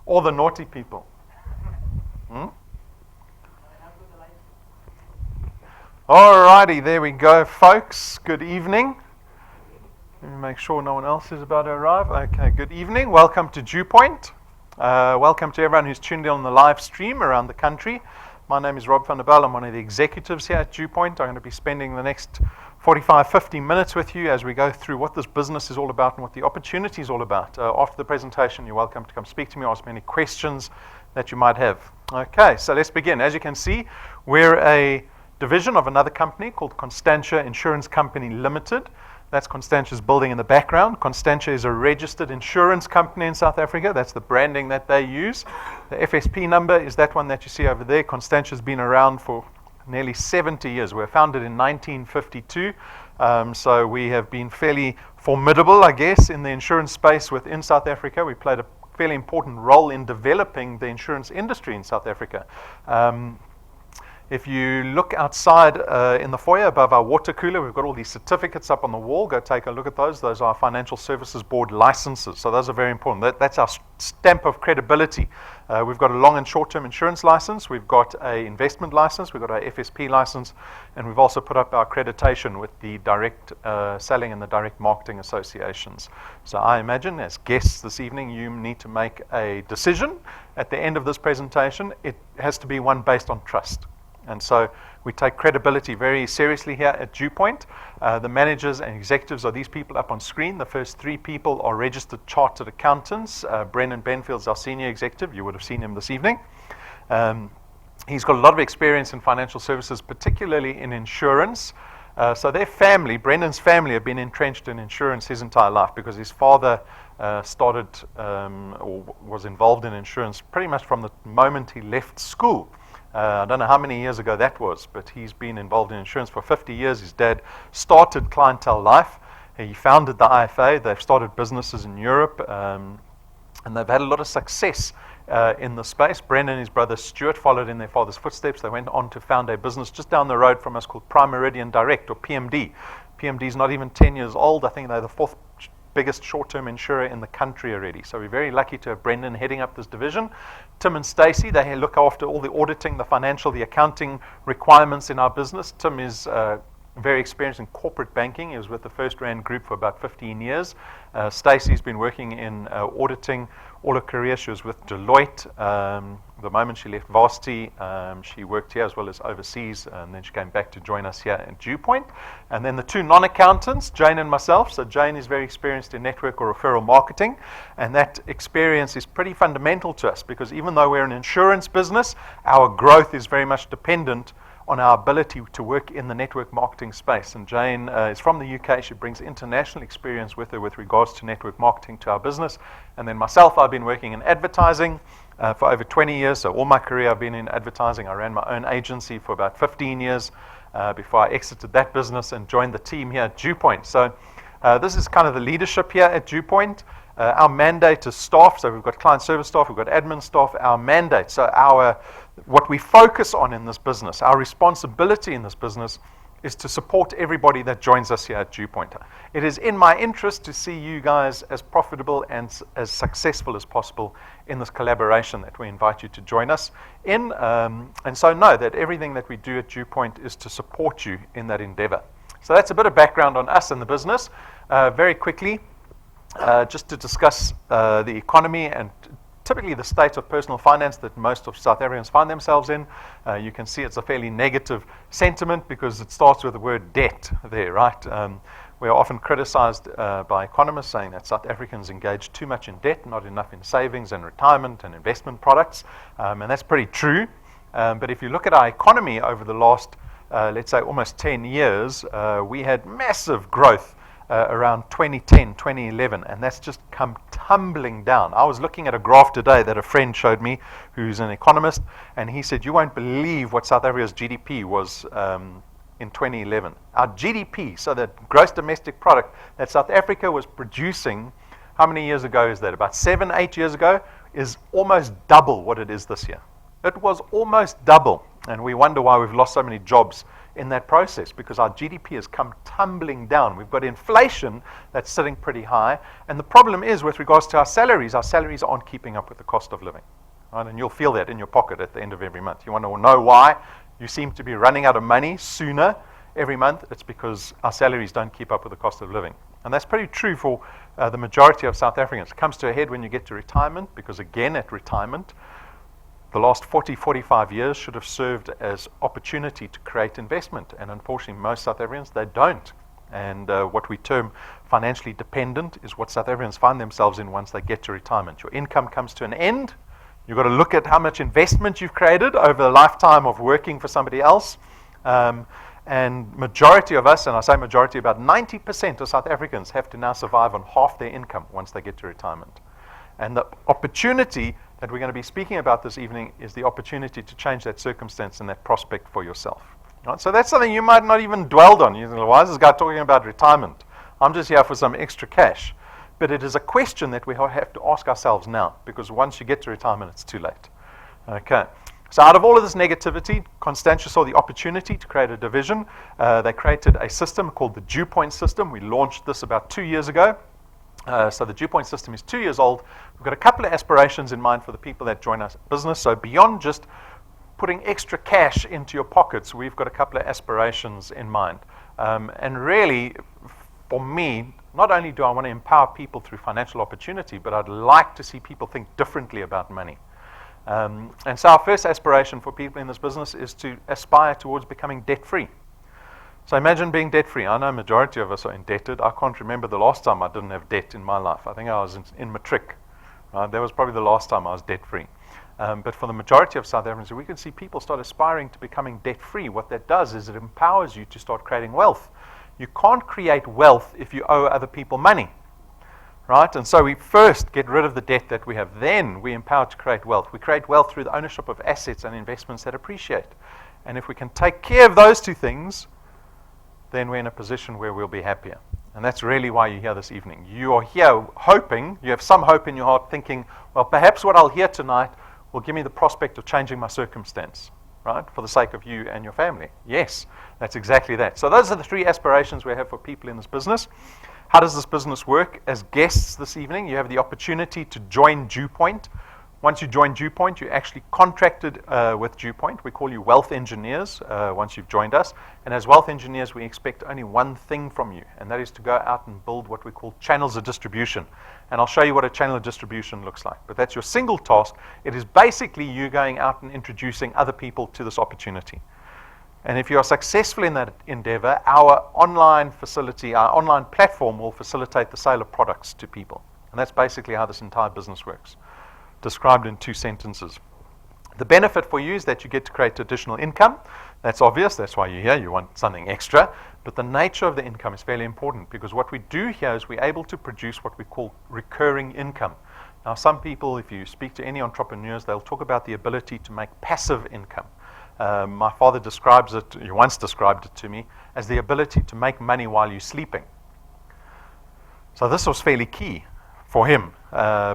or the naughty people? Alrighty, there we go, folks. Good evening. Let me make sure no one else is about to arrive. Okay, good evening. Welcome to DuePoint. Welcome to everyone who's tuned in on the live stream around the country. My name is Rob van der Bijl. I'm one of the executives here at DuePoint. I'm going to be spending the next 45, 50 minutes with you as we go through what this business is all about and what the opportunity is all about. After the presentation, you're welcome to come speak to me, ask me any questions that you might have. Okay, so let's begin. As you can see, we're a division of another company called Constantia Insurance Company Limited. That's Constantia's building in the background. Constantia is a registered insurance company in South Africa. That's the branding that they use. The FSP number is that one that you see over there. Constantia's been around for nearly 70 years. We were founded in 1952. So we have been fairly formidable, I guess, in the insurance space within South Africa. We played a fairly important role in developing the insurance industry in South Africa. If you look outside in the foyer above our water cooler, we've got all these certificates up on the wall. Go take a look at those. Those are Financial Services Board licenses. So those are very important. That's our stamp of credibility. We've got a long and short-term insurance license. We've got an investment license. We've got our FSP license. And we've also put up our accreditation with the direct selling and the direct marketing associations. So I imagine as guests this evening, you need to make a decision at the end of this presentation. It has to be one based on trust. And so we take credibility very seriously here at DuePoint. The managers and executives are these people up on screen. The first three people are registered chartered accountants. Brendan Benfield's our senior executive. You would have seen him this evening. He's got a lot of experience in financial services, particularly in insurance. So their family, Brendan's family, have been entrenched in insurance his entire life because his father started or was involved in insurance pretty much from the moment he left school. I don't know how many years ago that was, but he's been involved in insurance for 50 years. His dad started Clientele Life. He founded the IFA. They've started businesses in Europe, and they've had a lot of success in the space. Brendan and his brother Stuart followed in their father's footsteps. They went on to found a business just down the road from us called Prime Meridian Direct, or PMD. PMD is not even 10 years old. I think they're the fourth biggest short-term insurer in the country already. So we're very lucky to have Brendan heading up this division. Tim and Stacey, they look after all the auditing, the financial, the accounting requirements in our business. Tim is very experienced in corporate banking. He was with the First Rand Group for about 15 years. Stacey's been working in auditing all her career. She was with Deloitte. The moment she left Varsity, she worked here as well as overseas, and then she came back to join us here at DuePoint. And then the two non-accountants, Jane and myself. So Jane is very experienced in network or referral marketing, and that experience is pretty fundamental to us because even though we're an insurance business, our growth is very much dependent on our ability to work in the network marketing space. And Jane is from the UK. She brings international experience with her with regards to network marketing to our business. And then myself, I've been working in advertising for over 20 years. So all my career I've been in advertising. I ran my own agency for about 15 years before I exited that business and joined the team here at DuePoint. So this is kind of the leadership here at DuePoint. Our mandate is staff, so we've got client service staff, we've got admin staff. Our mandate, so what we focus on in this business, our responsibility in this business is to support everybody that joins us here at DuePoint. It is in my interest to see you guys as profitable and as successful as possible in this collaboration that we invite you to join us in. And so know that everything that we do at DuePoint is to support you in that endeavor. So that's a bit of background on us and the business. Very quickly, just to discuss the economy and typically the state of personal finance that most of South Africans find themselves in. You can see it's a fairly negative sentiment because it starts with the word debt there, right? We are often criticized by economists saying that South Africans engage too much in debt, not enough in savings and retirement and investment products, and that's pretty true. But if you look at our economy over the last, let's say, almost 10 years, we had massive growth around 2010, 2011, and that's just come tumbling down. I was looking at a graph today that a friend showed me who's an economist, and he said, you won't believe what South Africa's GDP was in 2011. Our GDP, so the gross domestic product that South Africa was producing, how many years ago is that? About 7, 8 years ago, is almost double what it is this year. It was almost double, and we wonder why we've lost so many jobs in that process because our GDP has come tumbling down. We've got inflation that's sitting pretty high. And the problem is with regards to our salaries aren't keeping up with the cost of living. Right? And you'll feel that in your pocket at the end of every month. You want to know why you seem to be running out of money sooner every month? It's because our salaries don't keep up with the cost of living. And that's pretty true for the majority of South Africans. It comes to a head when you get to retirement because, again, at retirement, the last 40, 45 years should have served as opportunity to create investment. And unfortunately, most South Africans, they don't. And what we term financially dependent is what South Africans find themselves in once they get to retirement. Your income comes to an end. You've got to look at how much investment you've created over a lifetime of working for somebody else. And majority of us, and I say majority, about 90% of South Africans have to now survive on half their income once they get to retirement. And the opportunity that we're going to be speaking about this evening is the opportunity to change that circumstance and that prospect for yourself. Right? So that's something you might not even dwelled on. You think, why is this guy talking about retirement? I'm just here for some extra cash. But it is a question that we have to ask ourselves now, because once you get to retirement, it's too late. Okay. So out of all of this negativity, Constantia saw the opportunity to create a division. They created a system called the DuePoint system. We launched this about 2 years ago. So the DuePoint system is 2 years old. We've got a couple of aspirations in mind for the people that join us business. So beyond just putting extra cash into your pockets, we've got a couple of aspirations in mind. And really, for me, not only do I want to empower people through financial opportunity, but I'd like to see people think differently about money. And so our first aspiration for people in this business is to aspire towards becoming debt-free. So imagine being debt-free. I know a majority of us are indebted. I can't remember the last time I didn't have debt in my life. I think I was in matric. Right? That was probably the last time I was debt-free. But for the majority of South Africans, we can see people start aspiring to becoming debt-free. What that does is it empowers you to start creating wealth. You can't create wealth if you owe other people money. Right? And so we first get rid of the debt that we have. Then we empower to create wealth. We create wealth through the ownership of assets and investments that appreciate. And if we can take care of those two things, then we're in a position where we'll be happier. And that's really why you're here this evening. You are here hoping, you have some hope in your heart, thinking, well, perhaps what I'll hear tonight will give me the prospect of changing my circumstance, right, for the sake of you and your family. Yes, that's exactly that. So those are the three aspirations we have for people in this business. How does this business work? As guests this evening, you have the opportunity to join DuePoint. Once you join DuePoint, you're actually contracted with DuePoint. We call you wealth engineers once you've joined us. And as wealth engineers, we expect only one thing from you, and that is to go out and build what we call channels of distribution. And I'll show you what a channel of distribution looks like. But that's your single task. It is basically you going out and introducing other people to this opportunity. And if you are successful in that endeavor, our online facility, our online platform will facilitate the sale of products to people. And that's basically how this entire business works, described in 2 sentences. The benefit for you is that you get to create additional income. That's obvious. That's why you're here. You want something extra. But the nature of the income is fairly important, because what we do here is we're able to produce what we call recurring income. Now, some people, if you speak to any entrepreneurs, they'll talk about the ability to make passive income. My father describes it, he once described it to me, as the ability to make money while you're sleeping. So this was fairly key for him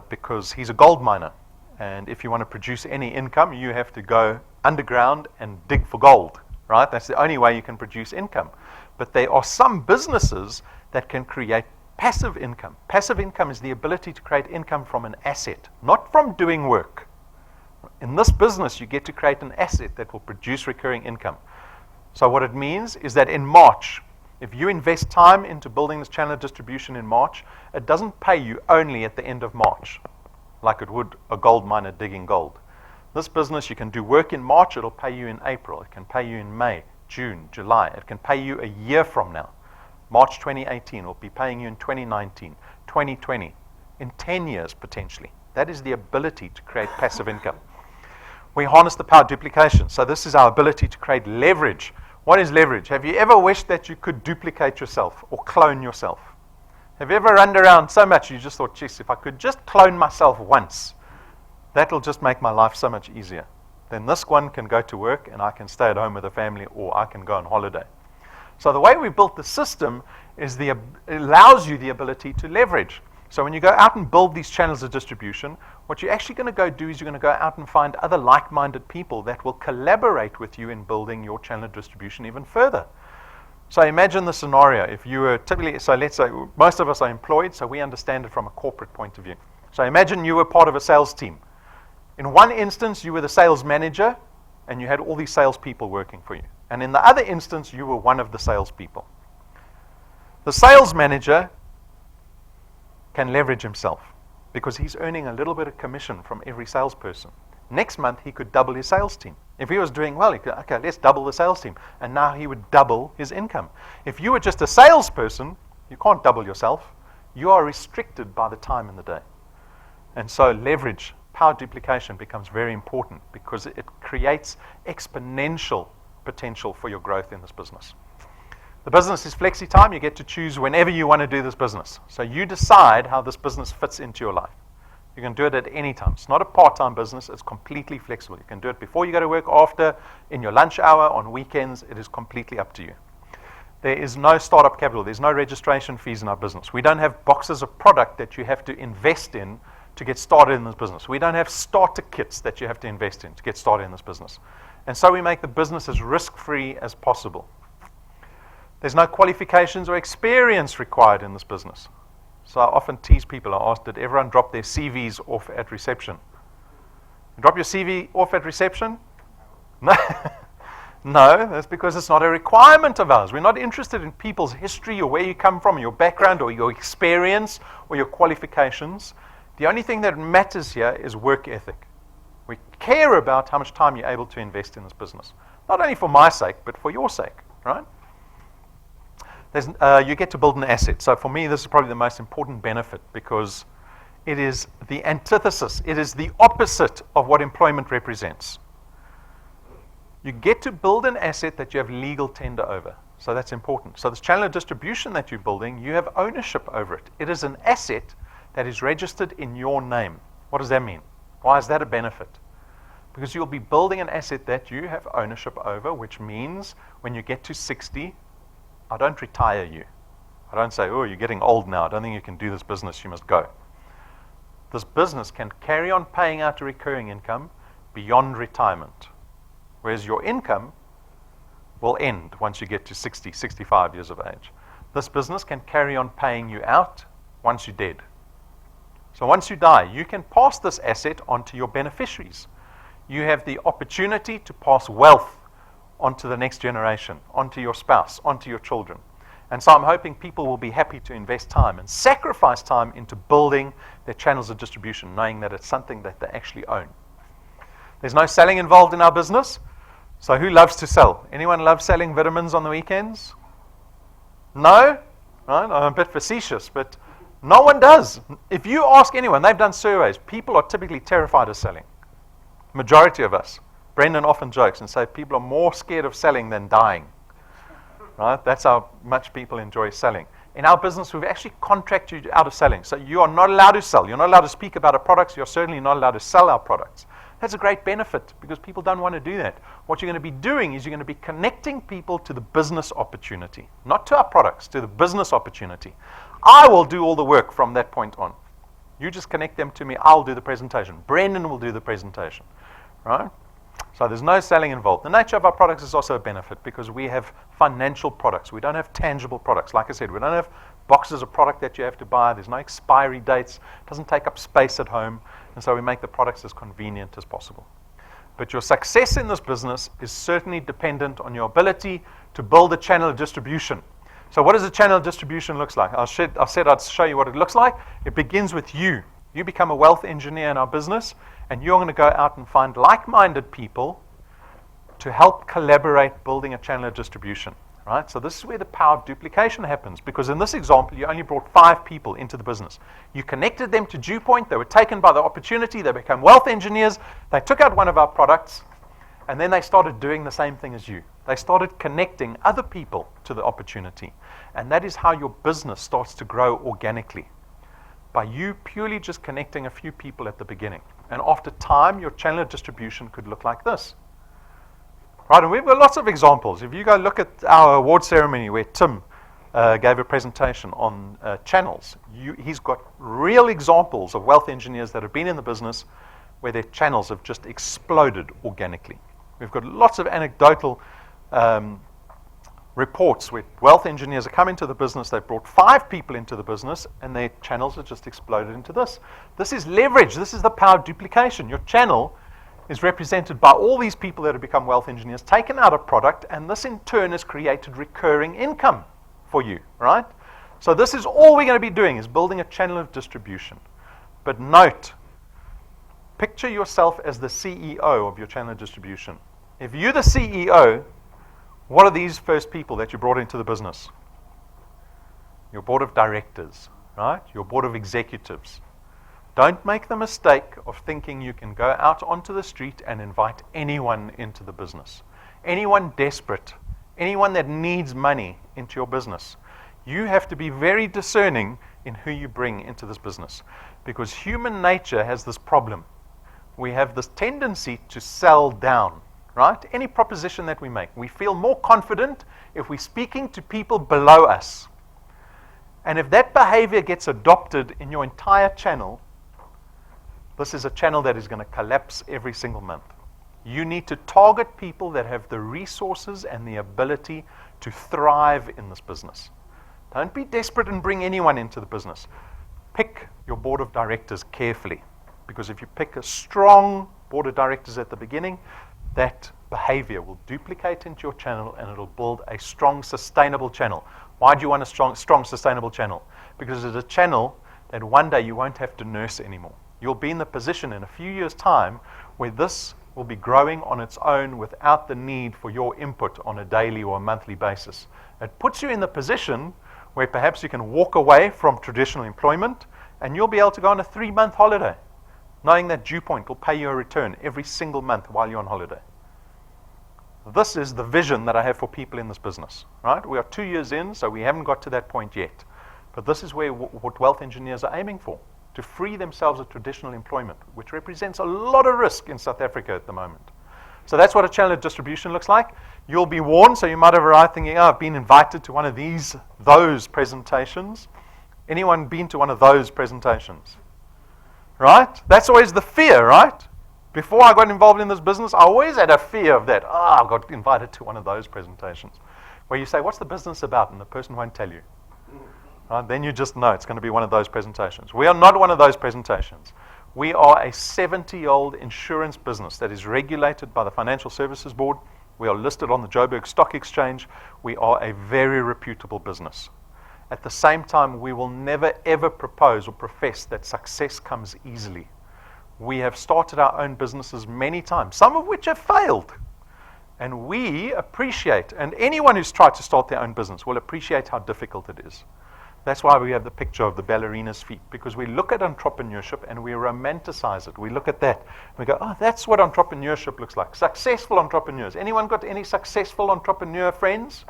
because he's a gold miner. And if you want to produce any income, you have to go underground and dig for gold, right? That's the only way you can produce income. But there are some businesses that can create passive income. Passive income is the ability to create income from an asset, not from doing work. In this business, you get to create an asset that will produce recurring income. So what it means is that in March, if you invest time into building this channel of distribution in March, it doesn't pay you only at the end of March, like it would a gold miner digging gold. This business, you can do work in March, it'll pay you in April, it can pay you in May, June, July, it can pay you a year from now. March 2018 will be paying you in 2019, 2020, in 10 years potentially. That is the ability to create passive income. We harness the power of duplication. So this is our ability to create leverage. What is leverage? Have you ever wished that you could duplicate yourself or clone yourself? Have you ever run around so much you just thought, geez, if I could just clone myself once, that'll just make my life so much easier. Then this one can go to work and I can stay at home with the family, or I can go on holiday. So the way we built the system is it allows you the ability to leverage. So when you go out and build these channels of distribution, what you're actually going to go do is you're going to go out and find other like-minded people that will collaborate with you in building your channel of distribution even further. So imagine the scenario. If you were typically, so let's say most of us are employed, so we understand it from a corporate point of view. So imagine you were part of a sales team. In one instance, you were the sales manager, and you had all these salespeople working for you. And in the other instance, you were one of the salespeople. The sales manager can leverage himself because he's earning a little bit of commission from every salesperson. Next month, he could double his sales team. If he was doing well, he could, okay, let's double the sales team. And now he would double his income. If you were just a salesperson, you can't double yourself. You are restricted by the time in the day. And so leverage, power duplication becomes very important because it creates exponential potential for your growth in this business. The business is flexi time. You get to choose whenever you want to do this business. So you decide how this business fits into your life. You can do it at any time. It's not a part-time business. It's completely flexible. You can do it before you go to work, after, in your lunch hour, on weekends. It is completely up to you. There is no startup capital. There's no registration fees in our business. We don't have boxes of product that you have to invest in to get started in this business. We don't have starter kits that you have to invest in to get started in this business. And so we make the business as risk-free as possible. There's no qualifications or experience required in this business. So I often tease people. I ask, did everyone drop their CVs off at reception? You drop your CV off at reception? No. No, that's because it's not a requirement of ours. We're not interested in people's history or where you come from, or your background, or your experience, or your qualifications. The only thing that matters here is work ethic. We care about how much time you're able to invest in this business. Not only for my sake, but for your sake, right? You get to build an asset. So for me, this is probably the most important benefit because it is the antithesis. It is the opposite of what employment represents. You get to build an asset that you have legal tender over. So that's important. So this channel of distribution that you're building, you have ownership over it. It is an asset that is registered in your name. What does that mean? Why is that a benefit? Because you'll be building an asset that you have ownership over, which means when you get to 60, I don't retire you. I don't say, oh, you're getting old now. I don't think you can do this business. You must go. This business can carry on paying out a recurring income beyond retirement, whereas your income will end once you get to 60, 65 years of age. This business can carry on paying you out once you're dead. So once you die, you can pass this asset on to your beneficiaries. You have the opportunity to pass wealth onto the next generation, onto your spouse, onto your children. And so I'm hoping people will be happy to invest time and sacrifice time into building their channels of distribution, knowing that it's something that they actually own. There's no selling involved in our business. So who loves to sell? Anyone love selling vitamins on the weekends? No? Right? I'm a bit facetious, but no one does. If you ask anyone, they've done surveys, people are typically terrified of selling. Majority of us. Brendan often jokes and say people are more scared of selling than dying. Right? That's how much people enjoy selling. In our business, we've actually contracted you out of selling. So you are not allowed to sell. You're not allowed to speak about our products. You're certainly not allowed to sell our products. That's a great benefit because people don't want to do that. What you're going to be doing is you're going to be connecting people to the business opportunity, not to our products, to the business opportunity. I will do all the work from that point on. You just connect them to me. I'll do the presentation. Brendan will do the presentation. Right? So there's no selling involved. The nature of our products is also a benefit because we have financial products. We don't have tangible products. Like I said, we don't have boxes of product that you have to buy. There's no expiry dates. It doesn't take up space at home. And so we make the products as convenient as possible. But your success in this business is certainly dependent on your ability to build a channel of distribution. So what does a channel of distribution look like? I said I'd show you what it looks like. It begins with you. You become a wealth engineer in our business, and you're going to go out and find like-minded people to help collaborate building a channel of distribution. Right? So this is where the power of duplication happens, because in this example, you only brought 5 people into the business. You connected them to DuePoint. They were taken by the opportunity. They became wealth engineers. They took out one of our products, and then they started doing the same thing as you. They started connecting other people to the opportunity. And that is how your business starts to grow organically, by you purely just connecting a few people at the beginning. And after time, your channel of distribution could look like this. Right, and we've got lots of examples. If you go look at our award ceremony where Tim gave a presentation on channels. He's got real examples of wealth engineers that have been in the business where their channels have just exploded organically. We've got lots of anecdotal reports where wealth engineers are coming to the business, they've brought 5 people into the business, and their channels have just exploded into this. This is leverage. This is the power of duplication. Your channel is represented by all these people that have become wealth engineers, taken out a product, and this in turn has created recurring income for you, right? So this is all we're going to be doing, is building a channel of distribution. But note, picture yourself as the CEO of your channel of distribution. If you're the CEO, what are these first people that you brought into the business? Your board of directors, right? Your board of executives. Don't make the mistake of thinking you can go out onto the street and invite anyone into the business. Anyone desperate, anyone that needs money into your business. You have to be very discerning in who you bring into this business, because human nature has this problem. We have this tendency to sell down. Right? Any proposition that we make, we feel more confident if we're speaking to people below us. And if that behavior gets adopted in your entire channel, this is a channel that is going to collapse every single month. You need to target people that have the resources and the ability to thrive in this business. Don't be desperate and bring anyone into the business. Pick your board of directors carefully, because if you pick a strong board of directors at the beginning, that behavior will duplicate into your channel and it'll build a strong, sustainable channel. Why do you want a strong, sustainable channel? Because it's a channel that one day you won't have to nurse anymore. You'll be in the position in a few years' time where this will be growing on its own without the need for your input on a daily or a monthly basis. It puts you in the position where perhaps you can walk away from traditional employment and you'll be able to go on a 3-month holiday, knowing that DuePoint will pay you a return every single month while you're on holiday. This is the vision that I have for people in this business, right? We are 2 years in, so we haven't got to that point yet. But this is where what wealth engineers are aiming for, to free themselves of traditional employment, which represents a lot of risk in South Africa at the moment. So that's what a channel of distribution looks like. You'll be warned, so you might have arrived thinking, oh, I've been invited to one of those presentations. Anyone been to one of those presentations? Right? That's always the fear, right? Before I got involved in this business, I always had a fear of that. I got invited to one of those presentations where you say, what's the business about? And the person won't tell you. Right? Then you just know it's going to be one of those presentations. We are not one of those presentations. We are a 70-year-old insurance business that is regulated by the Financial Services Board. We are listed on the Joburg Stock Exchange. We are a very reputable business. At the same time, we will never ever propose or profess that success comes easily. We have started our own businesses many times, some of which have failed. And we appreciate, and anyone who's tried to start their own business will appreciate how difficult it is. That's why we have the picture of the ballerina's feet, because we look at entrepreneurship and we romanticize it. We look at that and we go, oh, that's what entrepreneurship looks like. Successful entrepreneurs. Anyone got any successful entrepreneur friends?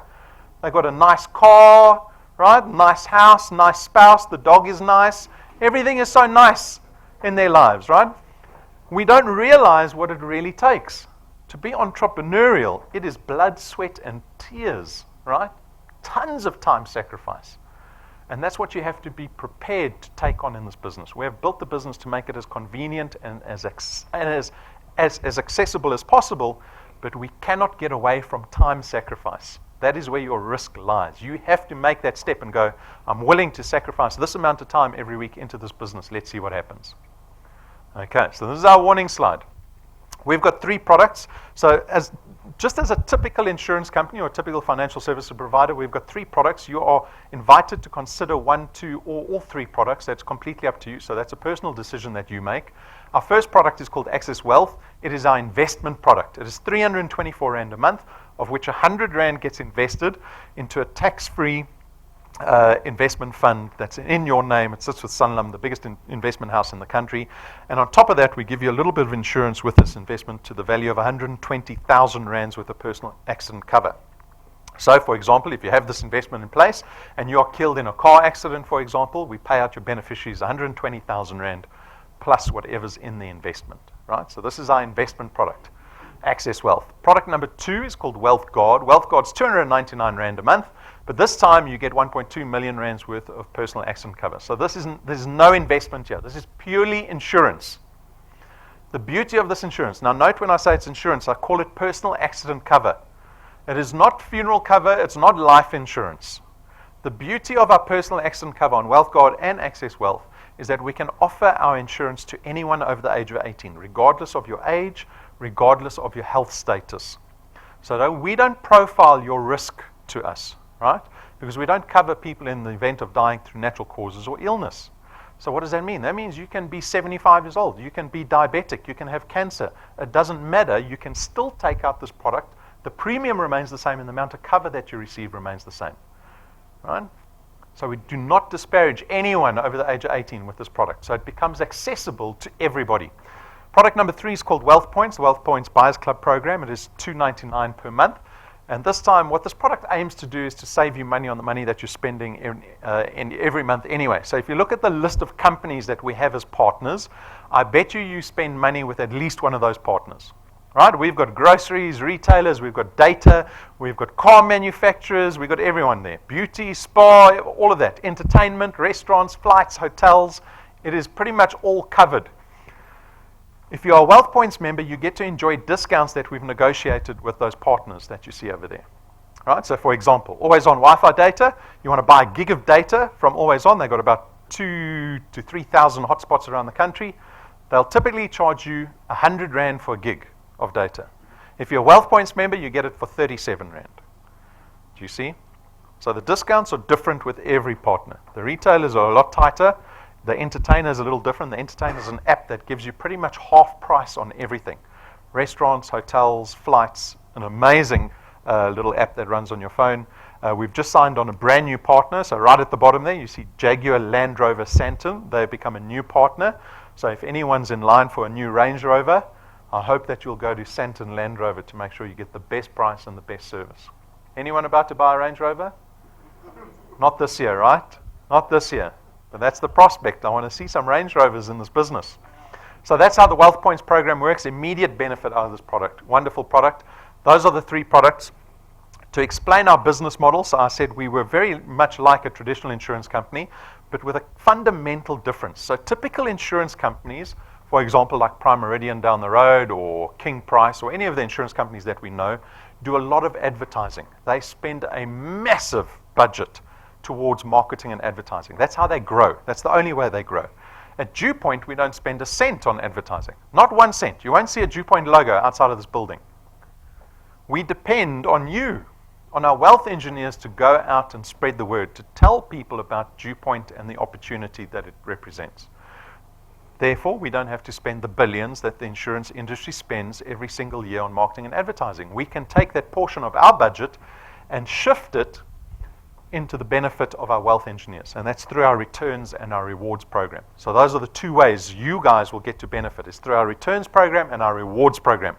They got a nice car, right? Nice house, nice spouse, the dog is nice. Everything is so nice in their lives, right? We don't realize what it really takes. To be entrepreneurial, it is blood, sweat, and tears, right? Tons of time sacrifice. And that's what you have to be prepared to take on in this business. We have built the business to make it as convenient and as accessible as possible, but we cannot get away from time sacrifice. That is where your risk lies. You have to make that step and go, I'm willing to sacrifice this amount of time every week into this business. Let's see what happens. Okay, so this is our warning slide. We've got 3 products. So just as a typical insurance company or a typical financial services provider, we've got 3 products. You are invited to consider 1, 2, or all 3 products. That's completely up to you. So that's a personal decision that you make. Our first product is called Access Wealth. It is our investment product. It is 324 Rand a month, of which 100 Rand gets invested into a tax-free investment fund that's in your name. It sits with Sanlam, the biggest investment house in the country. And on top of that, we give you a little bit of insurance with this investment to the value of 120,000 Rands worth of personal accident cover. So, for example, if you have this investment in place and you are killed in a car accident, for example, we pay out your beneficiaries 120,000 Rand plus whatever's in the investment. Right? So this is our investment product, Access Wealth. Product number 2 is called Wealth Guard. Wealth Guard's 299 Rand a month. But this time you get 1.2 million rands worth of personal accident cover. So there's no investment here. This is purely insurance. The beauty of this insurance, now note when I say it's insurance, I call it personal accident cover. It is not funeral cover, it's not life insurance. The beauty of our personal accident cover on WealthGuard and Access Wealth is that we can offer our insurance to anyone over the age of 18, regardless of your age, regardless of your health status. So we don't profile your risk to us, right? Because we don't cover people in the event of dying through natural causes or illness. So what does that mean? That means you can be 75 years old, you can be diabetic, you can have cancer. It doesn't matter, you can still take out this product. The premium remains the same and the amount of cover that you receive remains the same, right? So we do not disparage anyone over the age of 18 with this product. So it becomes accessible to everybody. Product number 3 is called WealthPoints, the WealthPoints Buyers Club program. It is $2.99 per month. And this time, what this product aims to do is to save you money on the money that you're spending in every month anyway. So if you look at the list of companies that we have as partners, I bet you spend money with at least one of those partners. Right? We've got groceries, retailers, we've got data, we've got car manufacturers, we've got everyone there. Beauty, spa, all of that. Entertainment, restaurants, flights, hotels. It is pretty much all covered. If you're a WealthPoints member, you get to enjoy discounts that we've negotiated with those partners that you see over there. Right? So for example, Always On Wi-Fi data, you want to buy a gig of data from Always On. They've got about 2,000 to 3,000 hotspots around the country. They'll typically charge you 100 Rand for a gig of data. If you're a WealthPoints member, you get it for 37 Rand. Do you see? So the discounts are different with every partner. The retailers are a lot tighter. The Entertainer is a little different. The Entertainer is an app that gives you pretty much half price on everything. Restaurants, hotels, flights, an amazing little app that runs on your phone. We've just signed on a brand new partner. So right at the bottom there, you see Jaguar Land Rover Santon. They've become a new partner. So if anyone's in line for a new Range Rover, I hope that you'll go to Santon Land Rover to make sure you get the best price and the best service. Anyone about to buy a Range Rover? Not this year, right? Not this year. But that's the prospect. I want to see some Range Rovers in this business. So that's how the Wealth Points program works. Immediate benefit out of this product. Wonderful product. Those are the 3 products. To explain our business model, so I said we were very much like a traditional insurance company, but with a fundamental difference. So typical insurance companies, for example, like Prime Meridian down the road or King Price or any of the insurance companies that we know, do a lot of advertising. They spend a massive budget towards marketing and advertising. That's how they grow. That's the only way they grow. At DuePoint, we don't spend a cent on advertising. Not 1 cent. You won't see a DuePoint logo outside of this building. We depend on you, on our wealth engineers, to go out and spread the word, to tell people about DuePoint and the opportunity that it represents. Therefore, we don't have to spend the billions that the insurance industry spends every single year on marketing and advertising. We can take that portion of our budget and shift it into the benefit of our wealth engineers, and that's through our returns and our rewards program. So those are the 2 ways you guys will get to benefit, is through our returns program and our rewards program.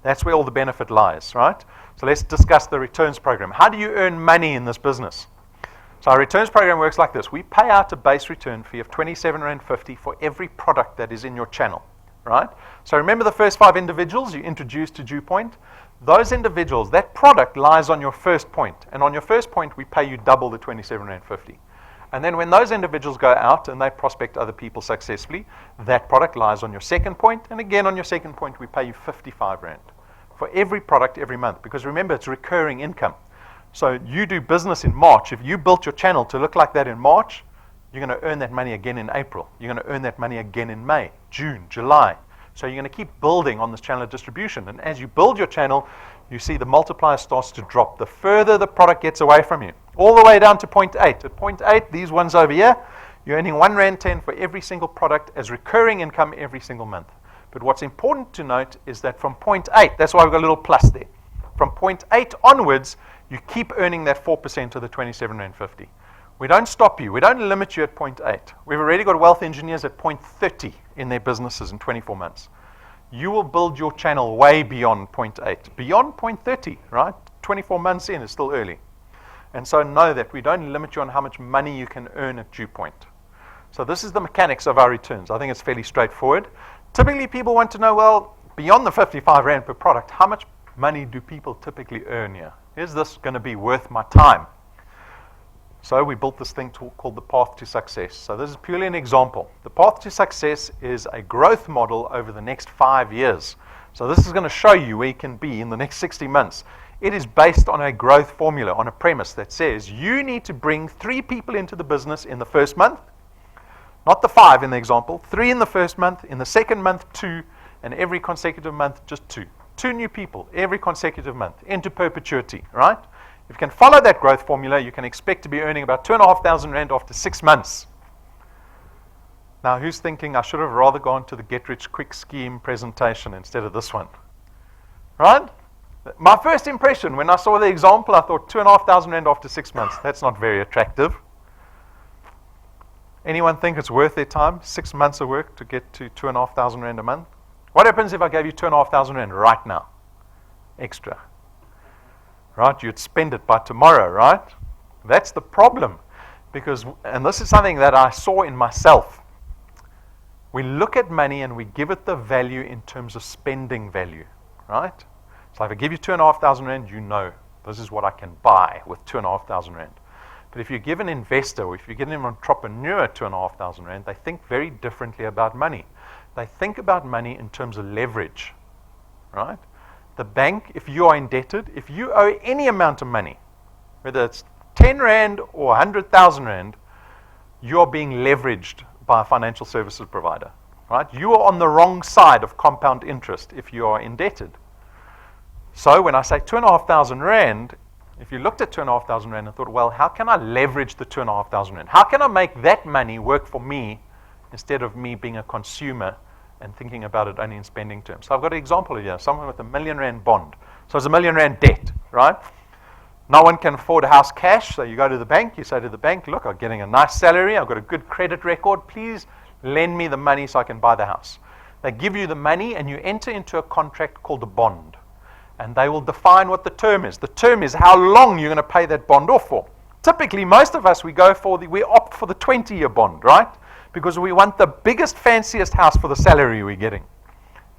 That's where all the benefit lies, right? So let's discuss the returns program. How do you earn money in this business? So our returns program works like this. We pay out a base return fee of 27.50 Rand for every product that is in your channel, right? So remember the first 5 individuals you introduced to DuePoint? Those individuals, that product lies on your first point. And on your first point, we pay you double the 27.50 Rand. And then when those individuals go out and they prospect other people successfully, that product lies on your second point. And again, on your second point, we pay you 55 Rand for every product every month. Because remember, it's recurring income. So you do business in March. If you built your channel to look like that in March, you're going to earn that money again in April. You're going to earn that money again in May, June, July. So you're going to keep building on this channel of distribution. And as you build your channel, you see the multiplier starts to drop the further the product gets away from you, all the way down to 0.8. At 0.8, these ones over here, you're earning 1.10 Rand for every single product as recurring income every single month. But what's important to note is that from 0.8, that's why we've got a little plus there. From 0.8 onwards, you keep earning that 4% of the 27.50 Rand. We don't stop you. We don't limit you at 0.8. We've already got wealth engineers at 0.30 in their businesses in 24 months. You will build your channel way beyond 0.8, beyond 0.30, right? 24 months in is still early. And so know that we don't limit you on how much money you can earn at DuePoint. So this is the mechanics of our returns. I think it's fairly straightforward. Typically, people want to know, well, beyond the 55 Rand per product, how much money do people typically earn here? Is this going to be worth my time? So we built this thing called the path to success. So this is purely an example. The path to success is a growth model over the next 5 years. So this is going to show you where you can be in the next 60 months. It is based on a growth formula, on a premise that says you need to bring 3 people into the business in the first month, not the 5 in the example, 3 in the first month, in the second month 2, and every consecutive month just 2. 2 new people every consecutive month into perpetuity, right? If you can follow that growth formula, you can expect to be earning about 2,500 rand after 6 months. Now, who's thinking I should have rather gone to the get-rich-quick scheme presentation instead of this one? Right? My first impression when I saw the example, I thought 2,500 rand after 6 months. That's not very attractive. Anyone think it's worth their time? 6 months of work to get to 2,500 rand a month? What happens if I gave you 2,500 rand right now? Extra. Right? You'd spend it by tomorrow, right? That's the problem. Because, and this is something that I saw in myself. We look at money and we give it the value in terms of spending value, right? So if I give you 2,500 rand, you know this is what I can buy with 2,500 rand. But if you give an investor or if you give an entrepreneur 2,500 rand, they think very differently about money. They think about money in terms of leverage, right? The bank, if you are indebted, if you owe any amount of money, whether it's 10 rand or 100,000 rand, you are being leveraged by a financial services provider, right? You are on the wrong side of compound interest if you are indebted. So when I say 2,500 rand, if you looked at 2,500 rand and thought, well, how can I leverage the 2,500 rand? How can I make that money work for me instead of me being a consumer and thinking about it only in spending terms? So I've got an example here, someone with a 1 million rand bond. So it's a 1 million rand debt, right? No one can afford a house cash, so you go to the bank, you say to the bank, look, I'm getting a nice salary, I've got a good credit record, please lend me the money so I can buy the house. They give you the money and you enter into a contract called a bond. And they will define what the term is. The term is how long you're going to pay that bond off for. Typically, most of us, we opt for the 20-year bond, right? Because we want the biggest, fanciest house for the salary we're getting.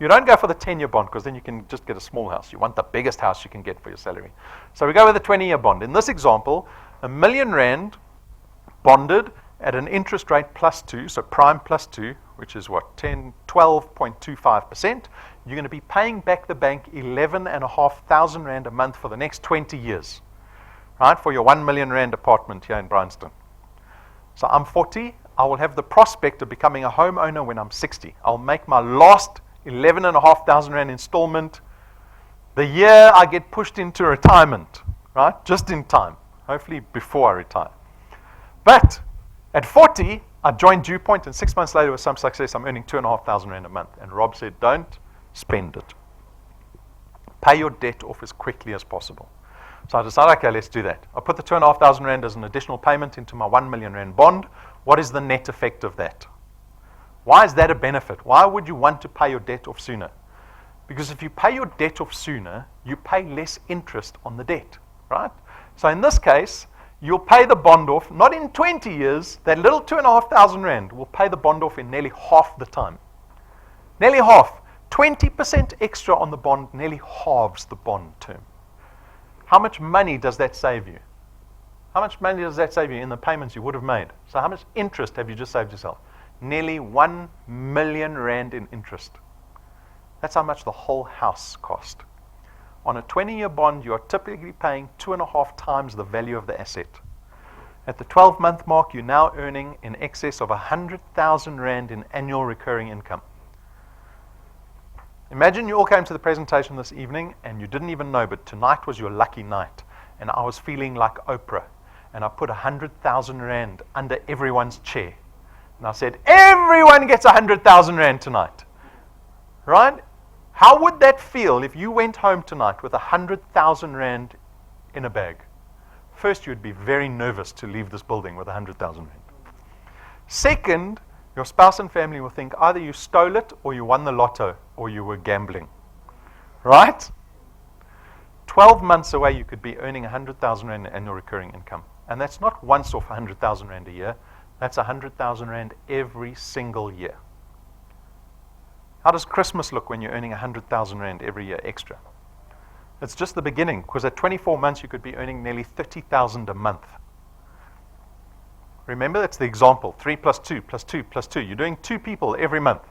You don't go for the 10-year bond because then you can just get a small house. You want the biggest house you can get for your salary. So we go with the 20-year bond. In this example, 1 million rand bonded at an interest rate plus 2, so prime plus 2, which is what, 12.25%. You're going to be paying back the bank 11,500 rand a month for the next 20 years, right, for your 1 million rand apartment here in Bryanston. So I'm 40. I will have the prospect of becoming a homeowner when I'm 60. I'll make my last 11,500 rand installment the year I get pushed into retirement, right? Just in time, hopefully before I retire. But at 40, I joined DuePoint, and 6 months later with some success, I'm earning 2,500 rand a month. And Rob said, don't spend it. Pay your debt off as quickly as possible. So I decided, okay, let's do that. I put the 2,500 rand as an additional payment into my 1 million rand bond. What is the net effect of that? Why is that a benefit? Why would you want to pay your debt off sooner? Because if you pay your debt off sooner, you pay less interest on the debt, right? So in this case, you'll pay the bond off, not in 20 years, that little 2,500 rand will pay the bond off in nearly half the time. Nearly half. 20% extra on the bond nearly halves the bond term. How much money does that save you? How much money does that save you in the payments you would have made? So how much interest have you just saved yourself? Nearly 1 million rand in interest. That's how much the whole house cost. On a 20-year bond, you are typically paying 2.5 times the value of the asset. At the 12-month mark, you're now earning in excess of 100,000 rand in annual recurring income. Imagine you all came to the presentation this evening and you didn't even know, but tonight was your lucky night. And I was feeling like Oprah. And I put 100,000 rand under everyone's chair. And I said, everyone gets 100,000 rand tonight. Right? How would that feel if you went home tonight with 100,000 rand in a bag? First, you'd be very nervous to leave this building with 100,000 rand. Second, your spouse and family will think either you stole it or you won the lotto or you were gambling. Right? 12 months away, you could be earning 100,000 rand in annual recurring income. And that's not once off 100,000 rand a year. That's 100,000 rand every single year. How does Christmas look when you're earning 100,000 rand every year extra? It's just the beginning, because at 24 months, you could be earning nearly 30,000 a month. Remember, it's the example. 3 plus 2 plus 2 plus 2. You're doing 2 people every month.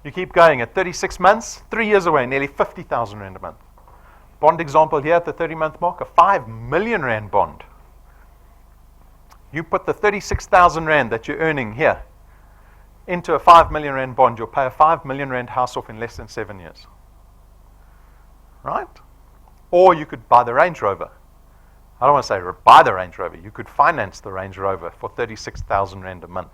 You keep going. At 36 months, 3 years away, nearly 50,000 rand a month. Bond example here at the 30-month mark, a 5 million rand bond. You put the 36,000 rand that you're earning here into a 5 million rand bond, you'll pay a 5 million rand house off in less than 7 years. Right? Or you could buy the Range Rover. I don't want to say buy the Range Rover. You could finance the Range Rover for 36,000 rand a month.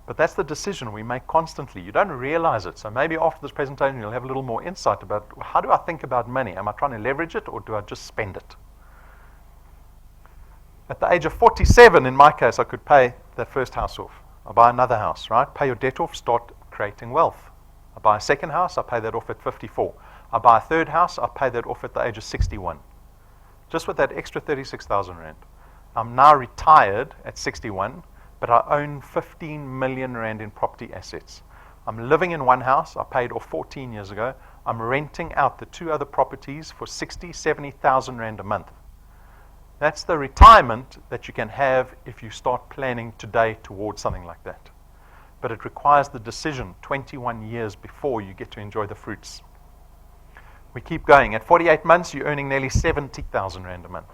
But that's the decision we make constantly. You don't realize it. So maybe after this presentation, you'll have a little more insight about how do I think about money? Am I trying to leverage it or do I just spend it? At the age of 47, in my case, I could pay that first house off. I buy another house, right? Pay your debt off, start creating wealth. I buy a second house, I pay that off at 54. I buy a third house, I pay that off at the age of 61. Just with that extra 36,000 rand. I'm now retired at 61, but I own 15 million rand in property assets. I'm living in one house, I paid off 14 years ago. I'm renting out the 2 other properties for 60, 70,000 rand a month. That's the retirement that you can have if you start planning today towards something like that. But it requires the decision 21 years before you get to enjoy the fruits. We keep going. At 48 months, you're earning nearly 70,000 rand a month.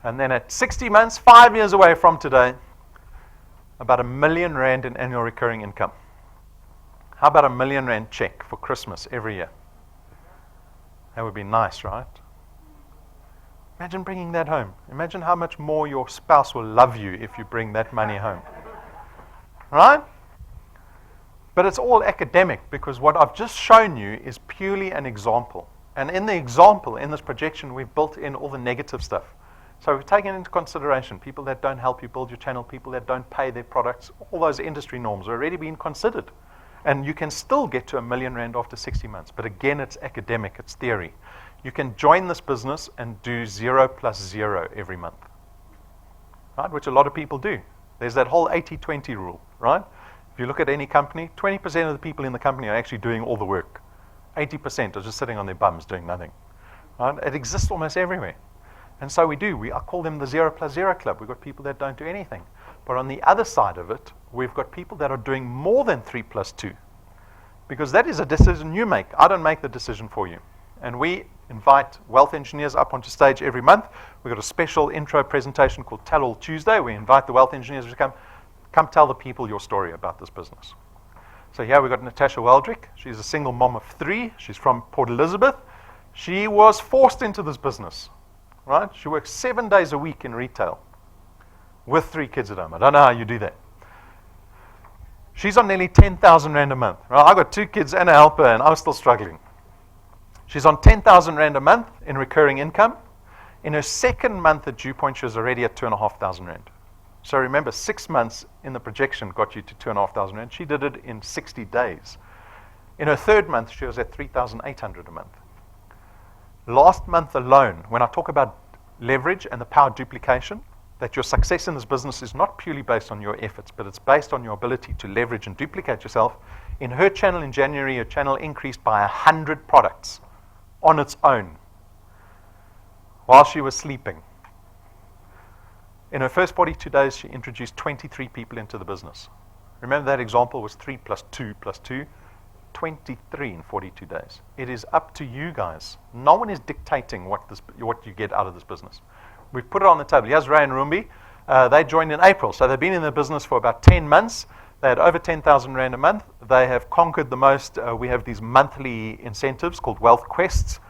And then at 60 months, 5 years away from today, about 1 million rand in annual recurring income. How about 1 million rand check for Christmas every year? That would be nice, right? Imagine bringing that home. Imagine how much more your spouse will love you if you bring that money home. Right? But it's all academic because what I've just shown you is purely an example. And in the example, in this projection, we've built in all the negative stuff. So we've taken into consideration people that don't help you build your channel, people that don't pay their products, all those industry norms are already being considered. And you can still get to 1 million rand after 60 months. But again, it's academic, it's theory. You can join this business and do 0 plus 0 every month, right? Which a lot of people do. There's that whole 80-20 rule, right? If you look at any company, 20% of the people in the company are actually doing all the work. 80% are just sitting on their bums doing nothing. Right? It exists almost everywhere. And so we do. I call them the 0 plus 0 club. We've got people that don't do anything. But on the other side of it, we've got people that are doing more than 3 plus 2. Because that is a decision you make. I don't make the decision for you. And we invite wealth engineers up onto stage every month. We've got a special intro presentation called Tell All Tuesday. We invite the wealth engineers to come tell the people your story about this business. So here we've got Natasha Weldrick. She's a single mom of 3. She's from Port Elizabeth. She was forced into this business, right? She works 7 days a week in retail with 3 kids at home. I don't know how you do that. She's on nearly 10,000 rand a month. Right? I've got 2 kids and a helper, and I was still struggling. She's on 10,000 rand a month in recurring income. In her second month at DuePoint, she was already at 2,500 rand. So remember, 6 months in the projection got you to 2,500 rand. She did it in 60 days. In her third month, she was at 3,800 a month. Last month alone, when I talk about leverage and the power of duplication, that your success in this business is not purely based on your efforts, but it's based on your ability to leverage and duplicate yourself. In her channel in January, her channel increased by 100 products on its own while she was sleeping. In her first 42 days, she introduced 23 people into the business. Remember that example was 3 plus 2 plus 2, 23 in 42 days. It is up to you guys. No one is dictating what you get out of this business. We've put it on the table. Here's Ray and Rumbi. They joined in April, so they've been in the business for about 10 months. They had over 10,000 rand a month. They have conquered the most. We have these monthly incentives called Wealth Quests.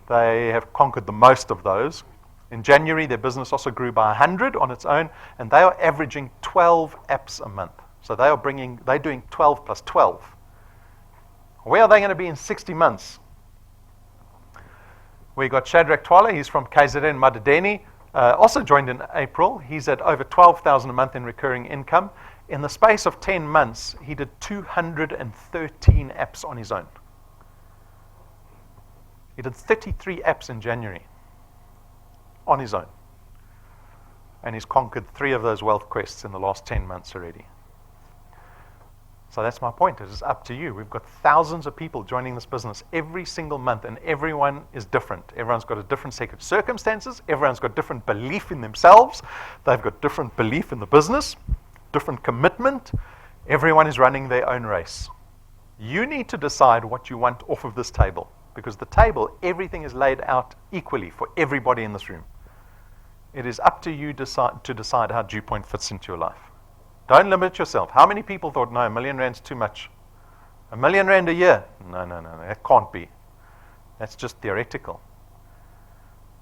They have conquered the most of those. In January, their business also grew by 100 on its own, and they are averaging 12 apps a month. So they're doing 12 plus 12. Where are they going to be in 60 months? We got Shadrach Twala. He's from KZN Madadeni. Also joined in April. He's at over 12,000 a month in recurring income. In the space of 10 months, he did 213 apps on his own. He did 33 apps in January on his own. And he's conquered 3 of those wealth quests in the last 10 months already. So that's my point. It is up to you. We've got thousands of people joining this business every single month, and everyone is different. Everyone's got a different set of circumstances. Everyone's got different belief in themselves. They've got different belief in the business. different commitment. Everyone is running their own race. You need to decide what you want off of this table, because the table, everything is laid out equally for everybody in this room. It is up to you to decide how DuePoint fits into your life. Don't limit yourself. How many people thought, no, R1 million is too much? R1 million a year? No, that can't be. That's just theoretical.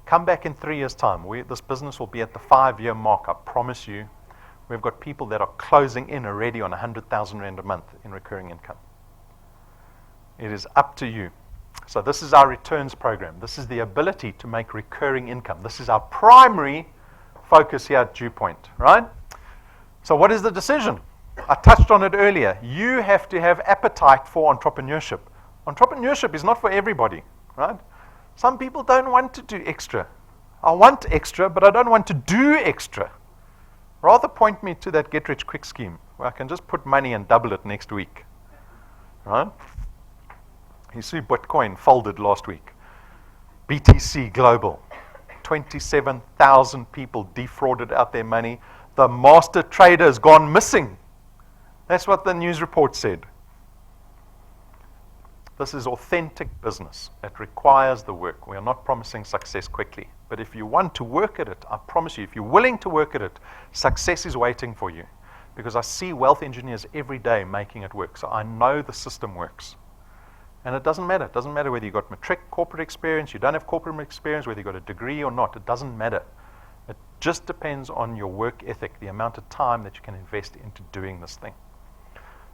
Come back in 3 years' time. This business will be at the 5-year mark, I promise you. We've got people that are closing in already on 100,000 Rand a month in recurring income. It is up to you. So this is our returns program. This is the ability to make recurring income. This is our primary focus here at DuePoint, right? So what is the decision? I touched on it earlier. You have to have appetite for entrepreneurship. Entrepreneurship is not for everybody, right? Some people don't want to do extra. I want extra, but I don't want to do extra. Rather point me to that get-rich-quick scheme where I can just put money and double it next week, right? You see Bitcoin folded last week. BTC Global, 27,000 people defrauded out their money. The master trader has gone missing. That's what the news report said. This is authentic business. It requires the work. We are not promising success quickly. But if you want to work at it, I promise you, if you're willing to work at it, success is waiting for you. Because I see wealth engineers every day making it work. So I know the system works. And it doesn't matter. It doesn't matter whether you've got matric corporate experience, you don't have corporate experience, whether you've got a degree or not. It doesn't matter. It just depends on your work ethic, the amount of time that you can invest into doing this thing.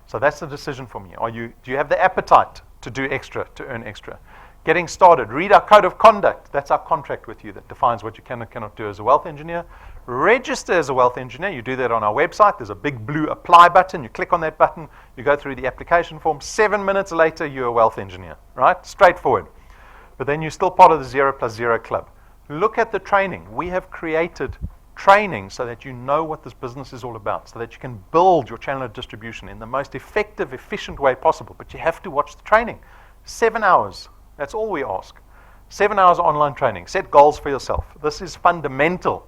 So that's the decision for me. Do you have the appetite to do extra, to earn extra? Getting started. Read our code of conduct. That's our contract with you that defines what you can and cannot do as a wealth engineer. Register as a wealth engineer. You do that on our website. There's a big blue apply button. You click on that button. You go through the application form. 7 minutes later, you're a wealth engineer, right? Straightforward. But then you're still part of the 0+0 club. Look at the training. We have created training so that you know what this business is all about, so that you can build your channel of distribution in the most effective, efficient way possible. But you have to watch the training. 7 hours. That's all we ask. 7 hours online training. Set goals for yourself. This is fundamental.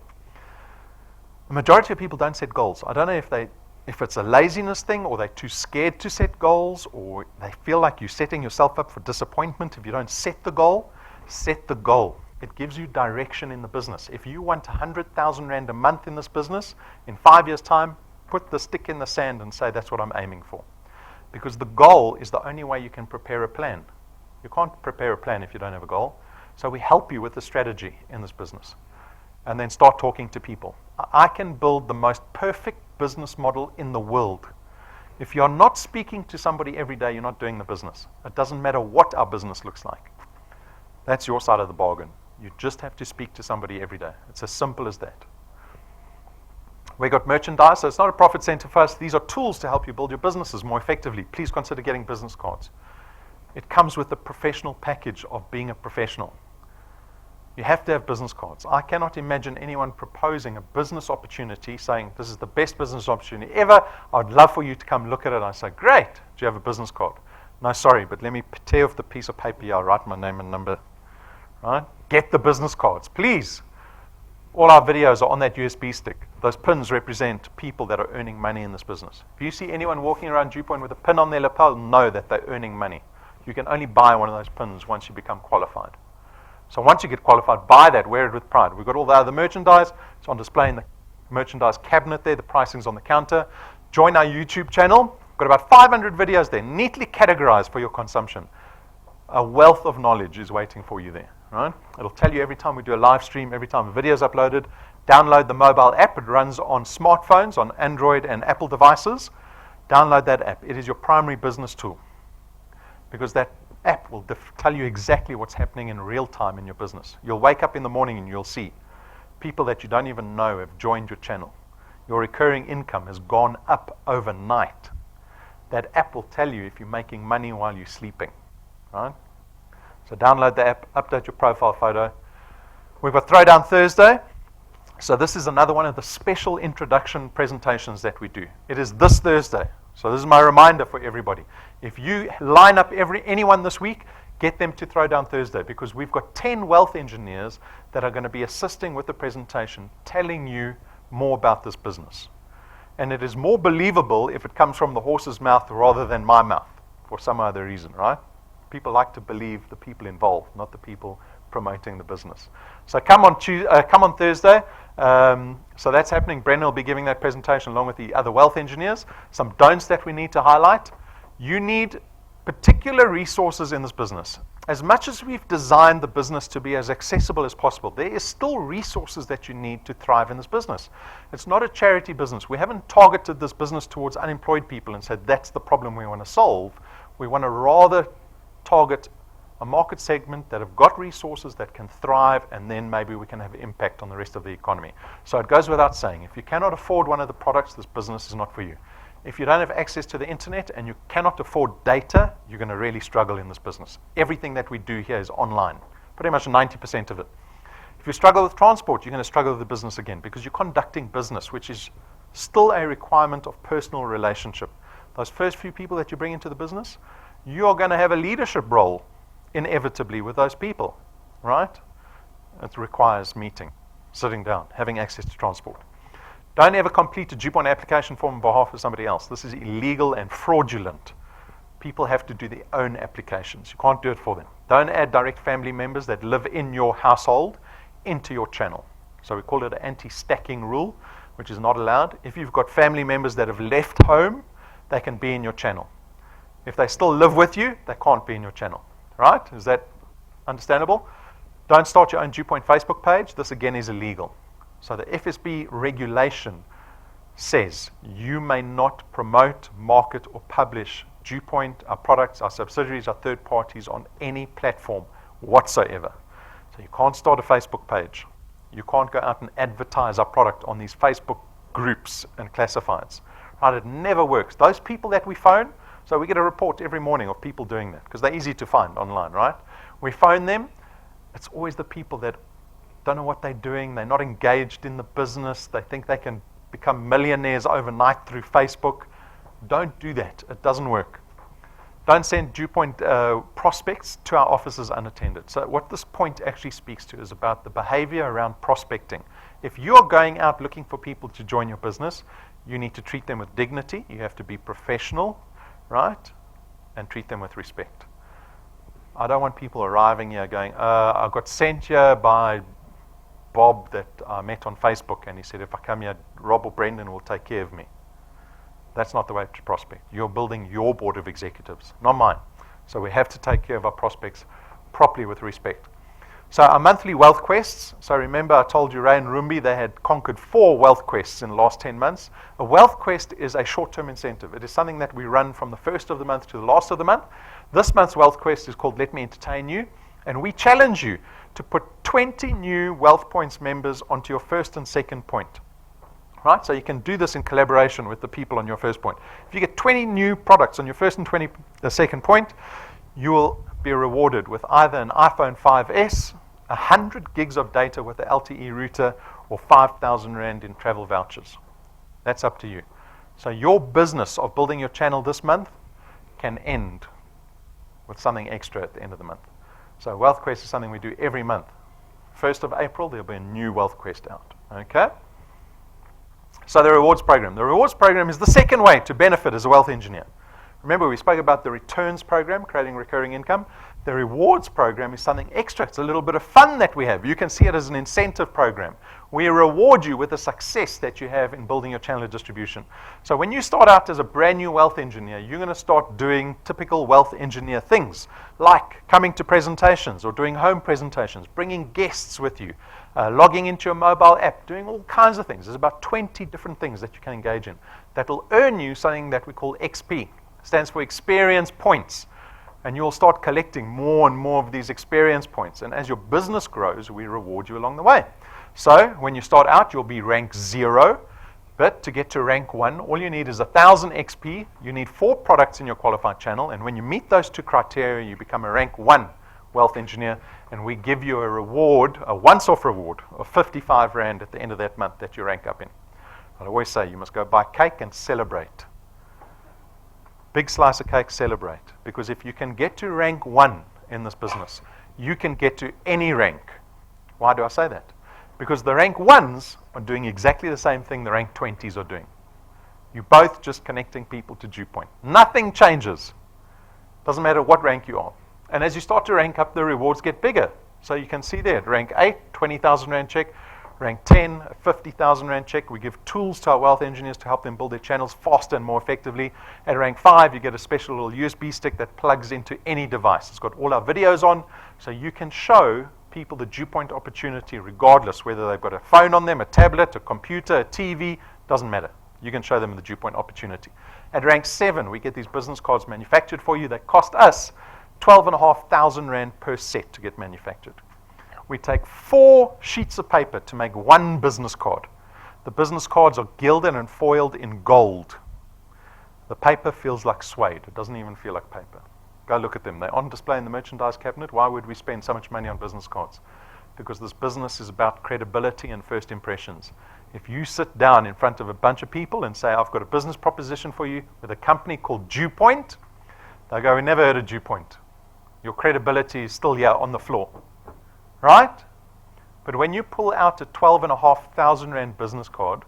The majority of people don't set goals. I don't know if it's a laziness thing, or they're too scared to set goals, or they feel like you're setting yourself up for disappointment if you don't set the goal. Set the goal. It gives you direction in the business. If you want 100,000 Rand a month in this business, in 5 years' time, put the stick in the sand and say, that's what I'm aiming for. Because the goal is the only way you can prepare a plan. You can't prepare a plan if you don't have a goal. So we help you with the strategy in this business. And then start talking to people. I can build the most perfect business model in the world. If you're not speaking to somebody every day, you're not doing the business. It doesn't matter what our business looks like. That's your side of the bargain. You just have to speak to somebody every day. It's as simple as that. We got merchandise, so it's not a profit center for us. These are tools to help you build your businesses more effectively. Please consider getting business cards. It comes with the professional package of being a professional. You have to have business cards. I cannot imagine anyone proposing a business opportunity saying, this is the best business opportunity ever. I'd love for you to come look at it. I say, great. Do you have a business card? No, sorry, but let me tear off the piece of paper here. I'll write my name and number. Right? Get the business cards, please. All our videos are on that USB stick. Those pins represent people that are earning money in this business. If you see anyone walking around DuePoint with a pin on their lapel, know that they're earning money. You can only buy one of those pins once you become qualified. So once you get qualified, buy that, wear it with pride. We've got all the other merchandise. It's on display in the merchandise cabinet there. The pricing's on the counter. Join our YouTube channel. We've got about 500 videos there, neatly categorized for your consumption. A wealth of knowledge is waiting for you there. Right? It'll tell you every time we do a live stream, every time a video is uploaded. Download the mobile app. It runs on smartphones, on Android and Apple devices. Download that app. It is your primary business tool, because that app will tell you exactly what's happening in real time in your business. You'll wake up in the morning and you'll see people that you don't even know have joined your channel. Your recurring income has gone up overnight. That app will tell you if you're making money while you're sleeping. Right? So download the app, update your profile photo. We've got Throwdown Thursday. So this is another one of the special introduction presentations that we do. It is this Thursday. So this is my reminder for everybody. If you line up anyone this week, get them to Throwdown Thursday, because we've got 10 wealth engineers that are going to be assisting with the presentation, telling you more about this business. And it is more believable if it comes from the horse's mouth rather than my mouth for some other reason, right? People like to believe the people involved, not the people promoting the business. So come on Thursday. So that's happening. Brendan will be giving that presentation along with the other wealth engineers. Some don'ts that we need to highlight. You need particular resources in this business. As much as we've designed the business to be as accessible as possible, there is still resources that you need to thrive in this business. It's not a charity business. We haven't targeted this business towards unemployed people and said that's the problem we want to solve. We want to rather target a market segment that have got resources that can thrive, and then maybe we can have impact on the rest of the economy. So it goes without saying, if you cannot afford one of the products, this business is not for you. If you don't have access to the internet and you cannot afford data, you're going to really struggle in this business. Everything that we do here is online, pretty much 90% of it. If you struggle with transport, you're going to struggle with the business again, because you're conducting business, which is still a requirement of personal relationship. Those first few people that you bring into the business, you're going to have a leadership role inevitably with those people, right? It requires meeting, sitting down, having access to transport. Don't ever complete a DuePoint application form on behalf of somebody else. This is illegal and fraudulent. People have to do their own applications. You can't do it for them. Don't add direct family members that live in your household into your channel. So we call it an anti-stacking rule, which is not allowed. If you've got family members that have left home, they can be in your channel. If they still live with you, they can't be in your channel. Right? Is that understandable? Don't start your own DuePoint Facebook page. This again is illegal. So the FSB regulation says you may not promote, market, or publish DuePoint, our products, our subsidiaries, our third parties on any platform whatsoever. So you can't start a Facebook page. You can't go out and advertise our product on these Facebook groups and classifieds. Right? It never works. Those people that we phone, so we get a report every morning of people doing that because they're easy to find online, right? We phone them. It's always the people that don't know what they're doing. They're not engaged in the business. They think they can become millionaires overnight through Facebook. Don't do that. It doesn't work. Don't send DuePoint prospects to our offices unattended. So what this point actually speaks to is about the behavior around prospecting. If you're going out looking for people to join your business, you need to treat them with dignity. You have to be professional, right? And treat them with respect. I don't want people arriving here going, I got sent here by Bob that I met on Facebook, and he said, if I come here, Rob or Brendan will take care of me. That's not the way to prospect. You're building your board of executives, not mine. So we have to take care of our prospects properly with respect. So our monthly wealth quests. So remember I told you Ray and Rumbi, they had conquered 4 wealth quests in the last 10 months. A wealth quest is a short-term incentive. It is something that we run from the first of the month to the last of the month. This month's wealth quest is called Let Me Entertain You. And we challenge you to put 20 new Wealth Points members onto your first and second point. Right? So you can do this in collaboration with the people on your first point. If you get 20 new products on your first and second point, you will be rewarded with either an iPhone 5S, 100 gigs of data with the LTE router, or 5,000 Rand in travel vouchers. That's up to you. So your business of building your channel this month can end with something extra at the end of the month. So Wealth Quest is something we do every month. 1st of April, there'll be a new Wealth Quest out. Okay? So the rewards program. The rewards program is the second way to benefit as a wealth engineer. Remember, we spoke about the returns program, creating recurring income. The rewards program is something extra. It's a little bit of fun that we have. You can see it as an incentive program. We reward you with the success that you have in building your channel of distribution. So when you start out as a brand new wealth engineer, you're going to start doing typical wealth engineer things, like coming to presentations or doing home presentations, bringing guests with you, logging into your mobile app, doing all kinds of things. There's about 20 different things that you can engage in that will earn you something that we call XP. Stands for experience points. And you'll start collecting more and more of these experience points. And as your business grows, we reward you along the way. So when you start out, you'll be rank 0. But to get to rank 1, all you need is 1,000 XP. You need 4 products in your qualified channel. And when you meet those 2 criteria, you become a rank 1 wealth engineer. And we give you a reward, a once-off reward of 55 Rand at the end of that month that you rank up in. I always say you must go buy cake and celebrate. Big slice of cake, celebrate. Because if you can get to rank 1 in this business, you can get to any rank. Why do I say that? Because the rank 1s are doing exactly the same thing the rank 20s are doing. You're both just connecting people to DuePoint. Nothing changes. Doesn't matter what rank you are. And as you start to rank up, the rewards get bigger. So you can see there, rank 8, 20,000 Rand check. Rank 10, a 50,000 Rand check. We give tools to our wealth engineers to help them build their channels faster and more effectively. At rank 5, you get a special little USB stick that plugs into any device. It's got all our videos on, so you can show people the DuePoint opportunity regardless whether they've got a phone on them, a tablet, a computer, a TV, doesn't matter. You can show them the DuePoint opportunity. At rank 7, we get these business cards manufactured for you that cost us 12,500 Rand per set to get manufactured. We take 4 sheets of paper to make one business card. The business cards are gilded and foiled in gold. The paper feels like suede. It doesn't even feel like paper. Go look at them. They're on display in the merchandise cabinet. Why would we spend so much money on business cards? Because this business is about credibility and first impressions. If you sit down in front of a bunch of people and say, I've got a business proposition for you with a company called DuePoint, they'll go, we never heard of DuePoint. Your credibility is still here on the floor. Right? But when you pull out a 12,500 Rand business card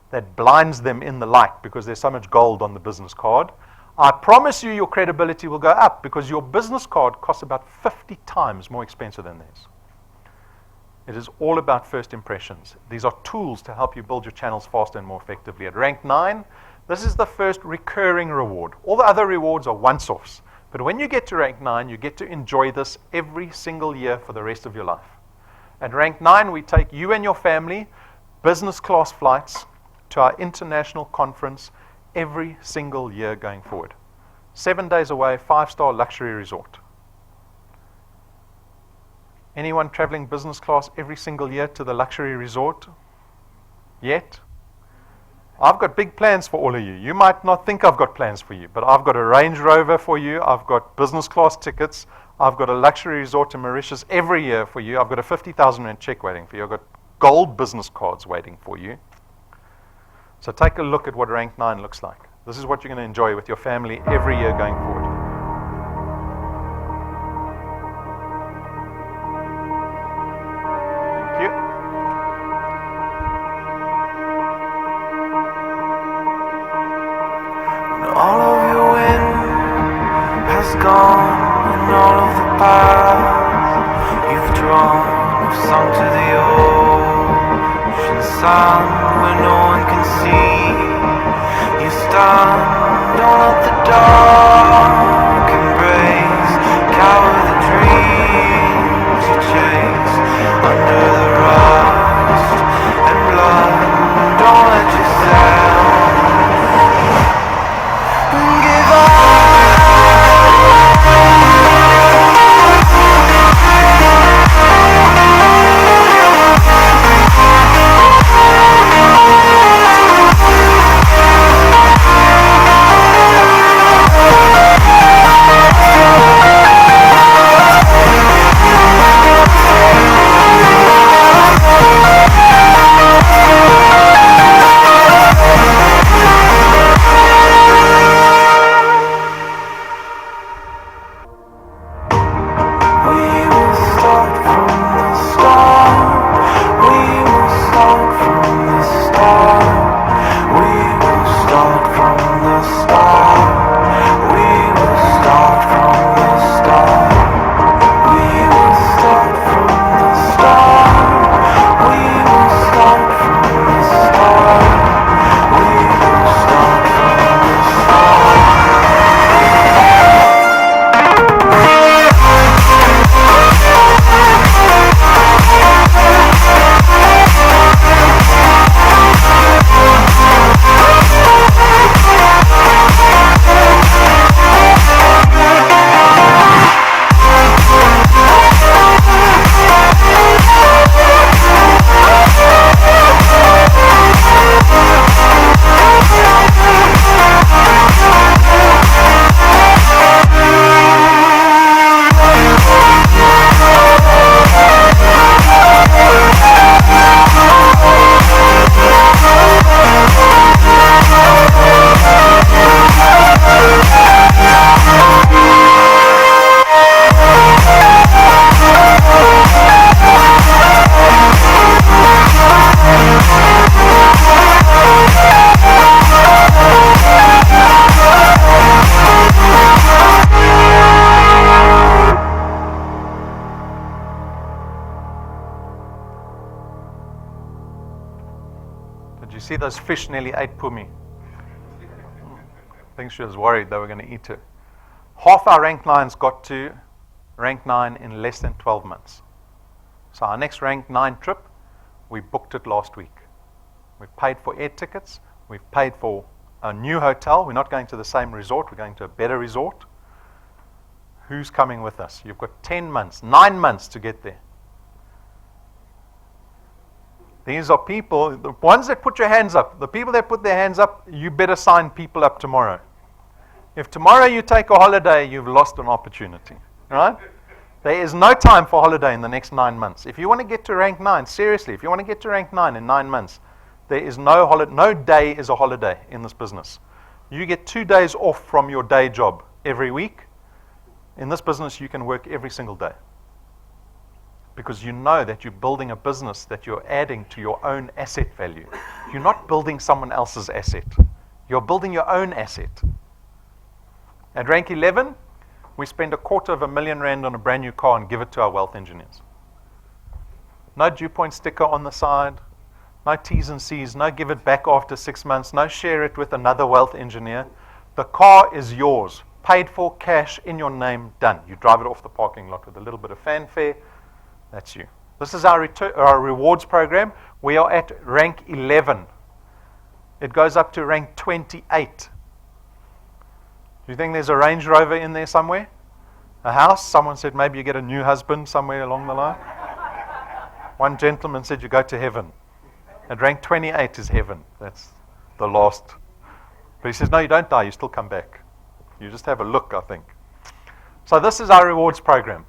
that blinds them in the light because there's so much gold on the business card, I promise you your credibility will go up because your business card costs about 50 times more expensive than theirs. It is all about first impressions. These are tools to help you build your channels faster and more effectively. At rank 9, this is the first recurring reward. All the other rewards are once-offs. But when you get to rank 9, you get to enjoy this every single year for the rest of your life. At rank 9, we take you and your family business class flights to our international conference every single year going forward. 7 days away, 5-star luxury resort. Anyone traveling business class every single year to the luxury resort? Yet? I've got big plans for all of you. You might not think I've got plans for you, but I've got a Range Rover for you. I've got business class tickets. I've got a luxury resort to Mauritius every year for you. I've got a 50,000 Rand check waiting for you. I've got gold business cards waiting for you. So take a look at what rank 9 looks like. This is what you're going to enjoy with your family every year going forward. Thank you. All of your wind has gone, and all of the paths you've drawn have sunk to the ocean sun where no one can see. You stand on at the dark embrace, cower the dreams you chase under the rust and blood. Don't let yourself give up. Did you see those fish nearly ate Pumi? I think she was worried they were going to eat her. Half our rank 9s got to rank 9 in less than 12 months. So our next rank 9 trip, we booked it last week. We've paid for air tickets. We've paid for a new hotel. We're not going to the same resort. We're going to a better resort. Who's coming with us? You've got 10 months, 9 months to get there. These are people, the ones that put your hands up, the people that put their hands up, you better sign people up tomorrow. If tomorrow you take a holiday, you've lost an opportunity, right? There is no time for holiday in the next 9 months. If you want to get to rank 9, seriously, if you want to get to rank 9 in 9 months, there is no holiday. No day is a holiday in this business. You get 2 days off from your day job every week. In this business, you can work every single day. Because you know that you're building a business that you're adding to your own asset value. You're not building someone else's asset. You're building your own asset. At rank 11, we spend R250,000 on a brand new car and give it to our wealth engineers. No DuePoint sticker on the side, no T's and C's, no give it back after 6 months, no share it with another wealth engineer. The car is yours, paid for, cash, in your name, done. You drive it off the parking lot with a little bit of fanfare. That's you. This is our rewards program. We are at rank 11. It goes up to rank 28. Do you think there's a Range Rover in there somewhere? A house? Someone said maybe you get a new husband somewhere along the line. One gentleman said you go to heaven. At rank 28 is heaven. That's the last. But he says, no, you don't die. You still come back. You just have a look, I think. So this is our rewards program.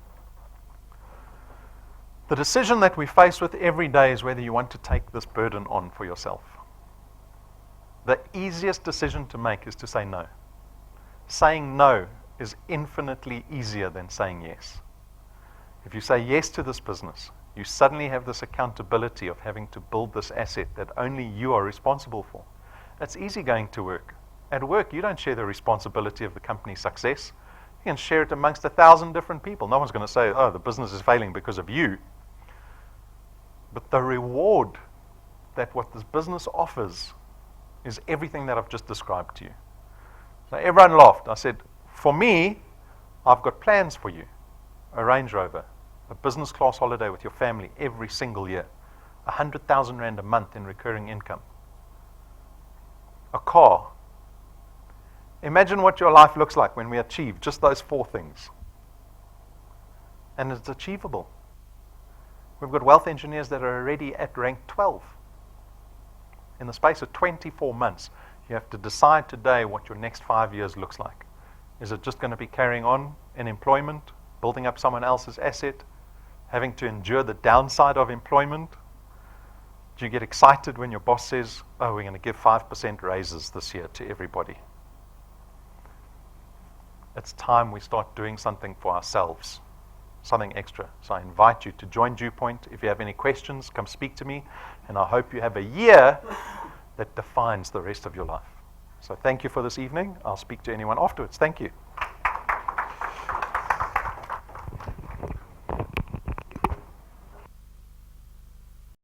The decision that we face with every day is whether you want to take this burden on for yourself. The easiest decision to make is to say no. Saying no is infinitely easier than saying yes. If you say yes to this business, you suddenly have this accountability of having to build this asset that only you are responsible for. It's easy going to work. At work, you don't share the responsibility of the company's success. You can share it amongst 1,000 different people. No one's going to say, oh, the business is failing because of you. But the reward that what this business offers is everything that I've just described to you. So everyone laughed. I said, for me, I've got plans for you. A Range Rover, a business class holiday with your family every single year, 100,000 Rand a month in recurring income, a car. Imagine what your life looks like when we achieve just those 4 things. And it's achievable. We've got wealth engineers that are already at rank 12. In the space of 24 months, you have to decide today what your next 5 years looks like. Is it just going to be carrying on in employment, building up someone else's asset, having to endure the downside of employment? Do you get excited when your boss says, oh, we're going to give 5% raises this year to everybody? It's time we start doing something for ourselves. Something extra. So I invite you to join DuePoint. If you have any questions, come speak to me. And I hope you have a year that defines the rest of your life. So thank you for this evening. I'll speak to anyone afterwards. Thank you.